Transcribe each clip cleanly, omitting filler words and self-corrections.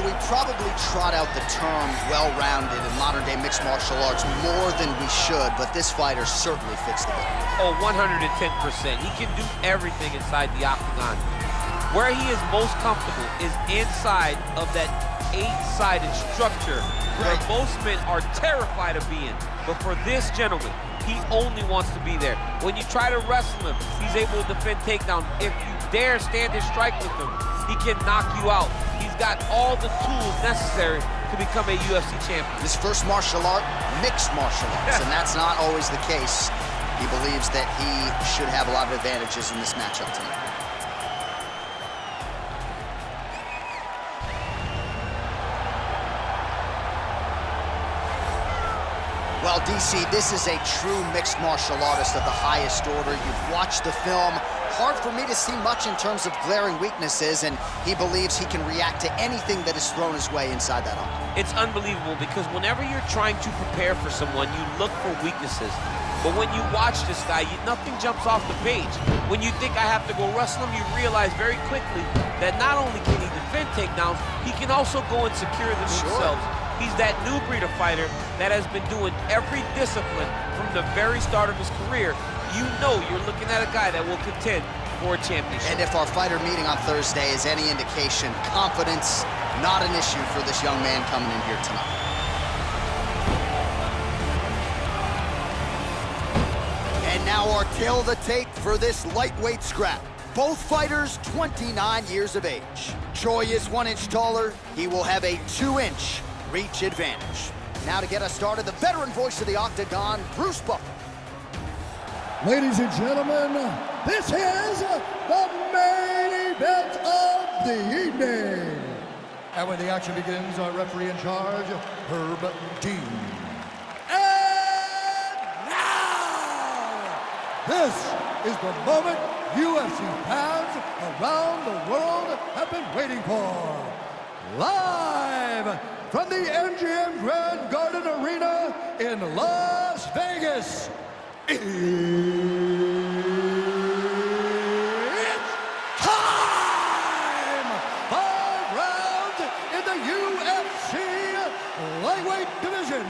Well, we probably trot out the term well-rounded in modern-day mixed martial arts more than we should, but this fighter certainly fits the bill. Oh, 110%. He can do everything inside the octagon. Where he is most comfortable is inside of that 8-sided structure where most men are terrified of being. But for this gentleman, he only wants to be there. When you try to wrestle him, he's able to defend takedown. If you dare stand and strike with him, he can knock you out. He's got all the tools necessary to become a UFC champion. His first martial art, mixed martial arts, and that's not always the case. He believes that he should have a lot of advantages in this matchup tonight. Well, DC, this is a true mixed martial artist of the highest order. You've watched the film. Hard for me to see much in terms of glaring weaknesses, and he believes he can react to anything that is thrown his way inside that octagon. It's unbelievable because whenever you're trying to prepare for someone, you look for weaknesses. But when you watch this guy, nothing jumps off the page. When you think I have to go wrestle him, you realize very quickly that not only can he defend takedowns, he can also go and secure them himself. He's that new breed of fighter that has been doing every discipline from the very start of his career. You know you're looking at a guy that will contend for a championship. And if our fighter meeting on Thursday is any indication, confidence not an issue for this young man coming in here tonight. And now our tale of the tape for this lightweight scrap. Both fighters 29 years of age. Troy is 1 inch taller. He will have a 2-inch reach advantage. Now to get us started, the veteran voice of the octagon, Bruce Buffer. Ladies and gentlemen, this is the main event of the evening. And when the action begins, our referee in charge, Herb Dean. And now, this is the moment UFC fans around the world have been waiting for. Live from the MGM Grand Garden Arena in Las Vegas. It's time! 5 rounds in the UFC lightweight division.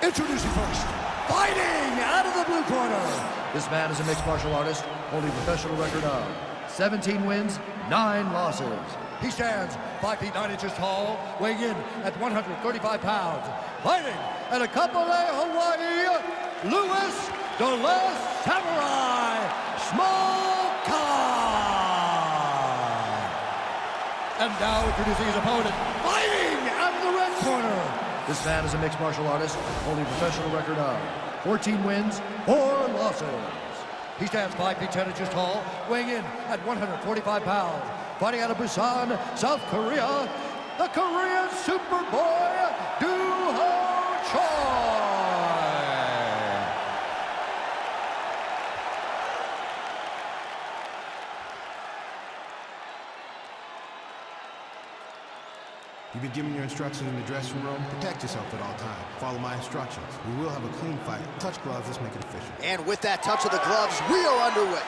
Introducing first, fighting out of the blue corner. This man is a mixed martial artist, holding a professional record of 17 wins, 9 losses. He stands 5 feet 9 inches tall, weighing in at 135 pounds. Fighting at a Kapolei, Hawaii, Louis the Last Samurai Smolka. And now introducing his opponent, fighting out of the red corner. This man is a mixed martial artist, holding a professional record of 14 wins, 4 losses. He stands 5 feet 10 inches tall, weighing in at 145 pounds. Fighting out of Busan, South Korea, the Korean Superboy, Doo-Ho Choi. You've been given your instructions in the dressing room. Protect yourself at all times. Follow my instructions. We will have a clean fight. Touch gloves, let's make it official. And with that touch of the gloves, we are underway.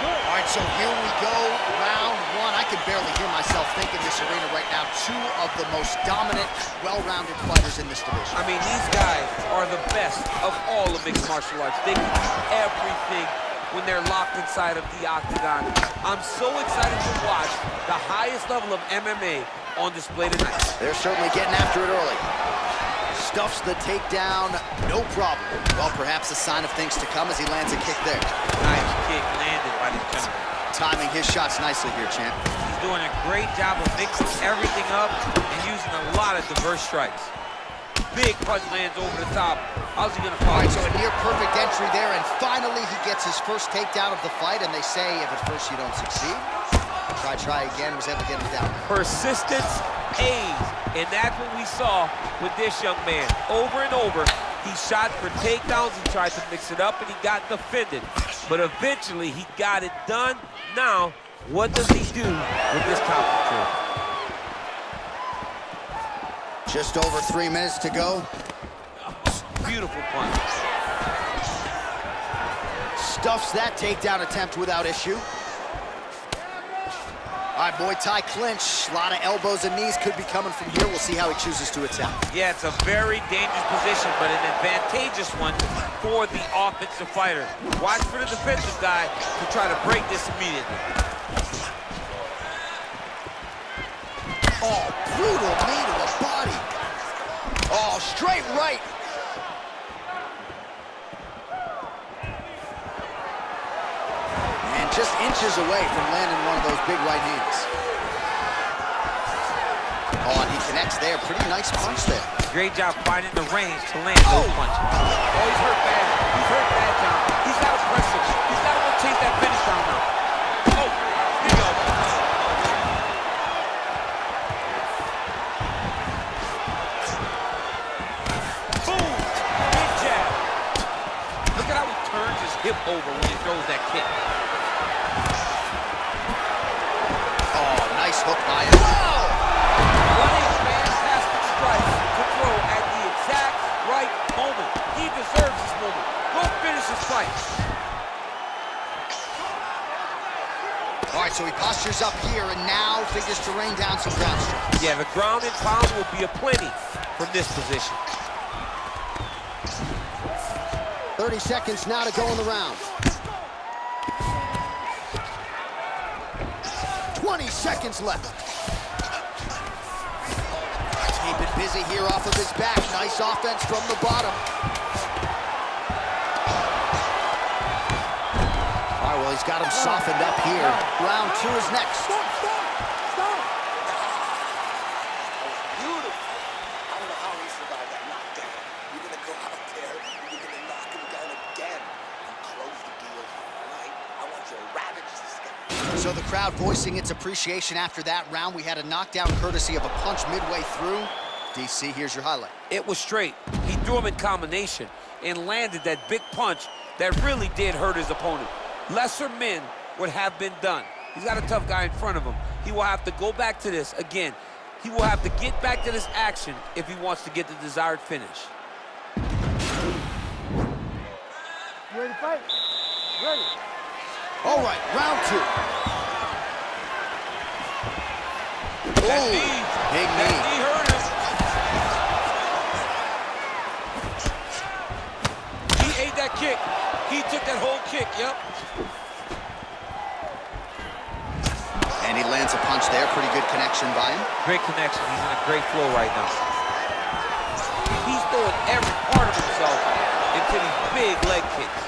All right, so here we go, round 1. I can barely hear myself think in this arena right now. 2 of the most dominant, well-rounded fighters in this division. I mean, these guys are the best of all of mixed martial arts. They can do everything when they're locked inside of the octagon. I'm so excited to watch the highest level of MMA on display tonight. They're certainly getting after it early. Stuffs the takedown, no problem. Well, perhaps a sign of things to come as he lands a kick there. Nice kick landed by this gentleman. Timing his shots nicely here, champ. He's doing a great job of mixing everything up and using a lot of diverse strikes. Big punch lands over the top. How's he gonna follow? All right, so a near perfect entry there, and finally he gets his first takedown of the fight, and they say if at first you don't succeed, try again, was able to get him down. Persistence pays, and that's what we saw with this young man. Over and over, he shot for takedowns and tried to mix it up, and he got defended. But eventually, he got it done. Now, what does he do with this top control? Just over 3 minutes to go. Beautiful punch. Stuffs that takedown attempt without issue. All right, Muay Thai clinch. A lot of elbows and knees could be coming from here. We'll see how he chooses to attack. Yeah, it's a very dangerous position, but an advantageous one for the offensive fighter. Watch for the defensive guy to try to break this immediately. Oh, brutal knee to the body. Oh, straight right. And just inches away from landing one of those big right hands. Oh, and he connects there. Pretty nice punch there. Great job finding the range to land those punches. Oh, he's hurt bad. He's hurt bad, John. He's got to press him. He's got to go chase that finish down now. Oh, here you go. Boom! Big jab. Look at how he turns his hip over when he throws that kick. Oh, nice hook by him. Whoa! Running fantastic strike to throw at the exact right moment. He deserves this moment. Go finish his fight. All right, so he postures up here and now figures to rain down some ground strikes. Yeah, the ground and pound will be aplenty from this position. 30 seconds now to go in the round. 20 seconds left. Keeping busy here off of his back. Nice offense from the bottom. All right, well, he's got him softened up here. Round 2 is next. Stop! Beautiful. I don't know how he survived that knockdown. You're going to go out there, you're going to knock him down again and close the deal right. I want you to ravage this guy. So the crowd voicing its appreciation after that round. We had a knockdown courtesy of a punch midway through. DC, here's your highlight. It was straight. He threw him in combination and landed that big punch that really did hurt his opponent. Lesser men would have been done. He's got a tough guy in front of him. He will have to go back to this. Again, he will have to get back to this action if he wants to get the desired finish. You ready to fight? Ready. All right, round 2. That Ooh, knee, big that knee. knee hurt him. He ate that kick. He took that whole kick, yep. And he lands a punch there. Pretty good connection by him. Great connection. He's in a great flow right now. He's throwing every part of himself into these big leg kicks.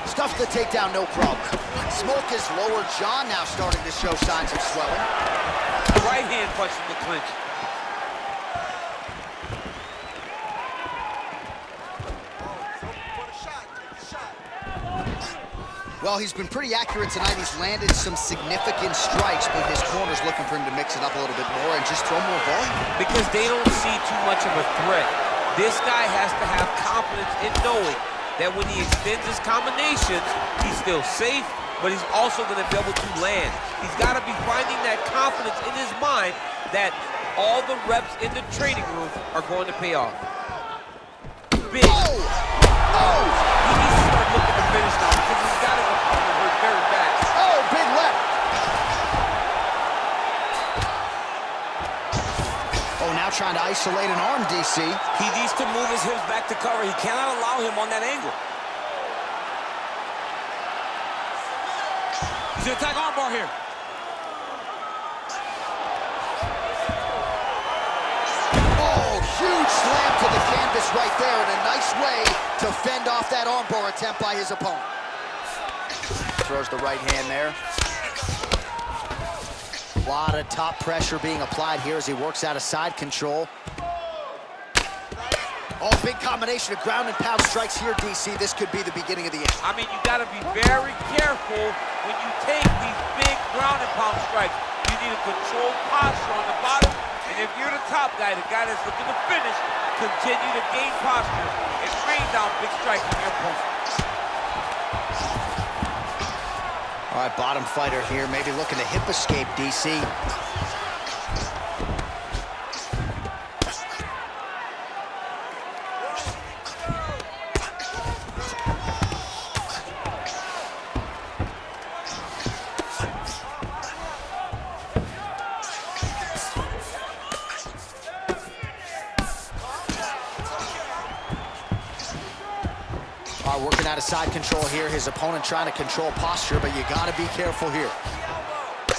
Stuffs the takedown, no problem. Smoke his lower jaw now starting to show signs of swelling. Right hand punch in the clinch. Well, he's been pretty accurate tonight. He's landed some significant strikes, but his corner's looking for him to mix it up a little bit more and just throw more volume. Because they don't see too much of a threat. This guy has to have confidence in knowing that when he extends his combinations, he's still safe, but he's also going to be able to land. He's got to be finding that confidence in his mind that all the reps in the training room are going to pay off. Big. Oh! Oh! He needs to start looking to finish now because he's got his opponent hurt very bad. Oh, big left. Oh, now trying to isolate an arm, DC. He needs to move his hips back to cover. He cannot allow him on that angle. He's going to attack armbar here. Oh, huge slam to the canvas right there, and a nice way to fend off that armbar attempt by his opponent. Throws the right hand there. A lot of top pressure being applied here as he works out of side control. Oh, big combination of ground and pound strikes here, DC. This could be the beginning of the end. I mean, you got to be very careful when you take these big ground and pound strikes. You need a controlled posture on the bottom. And if you're the top guy, the guy that's looking to finish, continue to gain posture and rain down big strikes on your opponent. All right, bottom fighter here, maybe looking to hip escape, DC. working out of side control here. His opponent trying to control posture, but you gotta be careful here.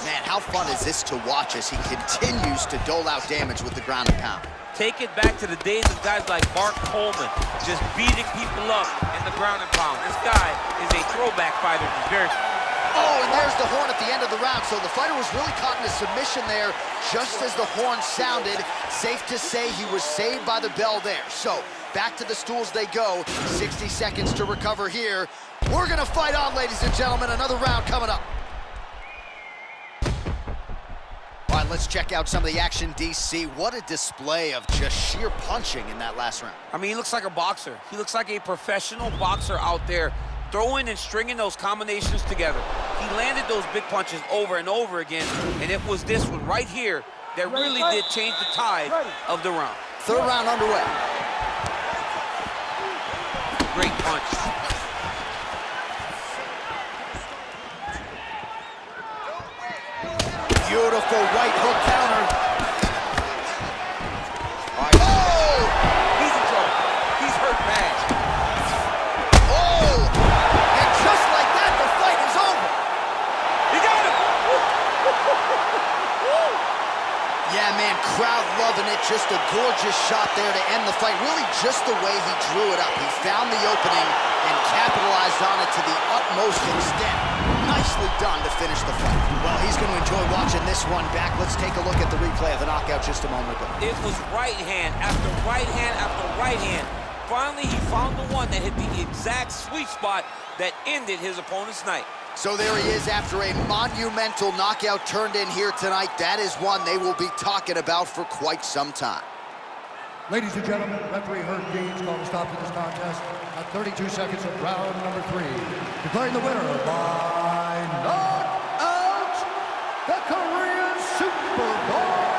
Man, how fun is this to watch as he continues to dole out damage with the ground and pound? Take it back to the days of guys like Mark Coleman, just beating people up in the ground and pound. This guy is a throwback fighter. He's very... Oh, and there's the horn at the end of the round. So the fighter was really caught in a submission there just as the horn sounded. Safe to say he was saved by the bell there. So back to the stools they go. 60 seconds to recover here. We're gonna fight on, ladies and gentlemen. Another round coming up. All right, let's check out some of the action, DC. What a display of just sheer punching in that last round. I mean, he looks like a boxer. He looks like a professional boxer out there, throwing and stringing those combinations together. He landed those big punches over and over again, and it was this one right here that really did change the tide of the round. Third round underway. Great punch. Beautiful right hook counter. All right. Oh! He's in trouble. He's hurt bad. Oh! And just like that, the fight is over. He got him! Yeah, man, crowd loving it. Just a gorgeous shot there to end the fight. Really just the way he drew it up. He found the opening and capitalized on it to the utmost extent. Nicely done to finish the fight. Well, he's going to enjoy watching this one back. Let's take a look at the replay of the knockout just a moment ago. It was right hand after right hand after right hand. Finally, he found the one that hit the exact sweet spot that ended his opponent's night. So there he is after a monumental knockout turned in here tonight. That is one they will be talking about for quite some time. Ladies and gentlemen, referee Herb Dean's called a stop to this contest at 32 seconds of round number 3. Declaring the winner by knockout, the Korean Superboy,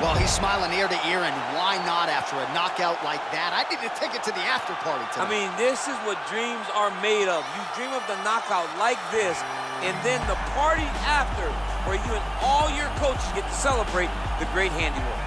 Well, he's smiling ear to ear, and why not after a knockout like that? I need to take it to the after party tonight. I mean, this is what dreams are made of. You dream of the knockout like this, and then the party after, where you and all your coaches get to celebrate the great handiwork.